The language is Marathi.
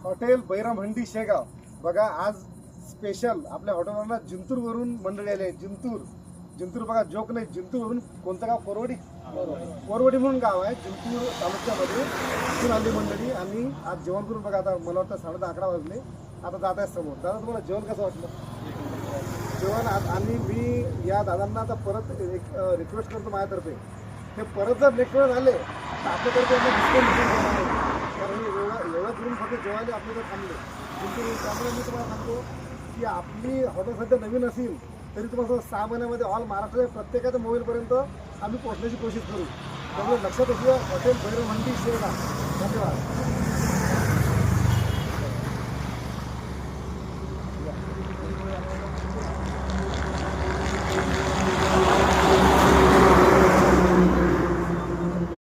हॉटेल बैरामहंडी शेगाव बघा, आज स्पेशल आपल्या हॉटेलवरला जिंतूरवरून मंडळी आले. जिंतूर बघा, जोक नाही, जिंतूरवरून. कोणतं गाव? कोरवडी म्हणून गाव आहे जिंतूर तालुक्यामध्ये. तिथून आली मंडळी आणि आज जेवण करून बघा. आता मला वाटतं 10:30-11 वाजले. आता जात आहे समोर. दादा, तुम्हाला जेवण कसं वाटलं? जेवण आणि मी या दादांना आता परत एक रिक्वेस्ट करतो माझ्यातर्फे, ते परत जर रेस्टॉरंट आले तर आपल्याकडे डिस्काउंट देणार नाही. कारण एवढं करून फक्त जेवायला आपल्याकडे थांबले जिंतूर. त्यामुळे मी तुम्हाला सांगतो की आपली हॉटेल सध्या नवीन असेल तरी तुम्हाला 6 महिन्यामध्ये ऑल महाराष्ट्राच्या प्रत्येकाच्या मोबाईलपर्यंत आम्ही पोहोचण्याची कोशिश करू. त्यामुळे लक्षात असू, हॉटेल बैरामहंडी शेगाव. धन्यवाद.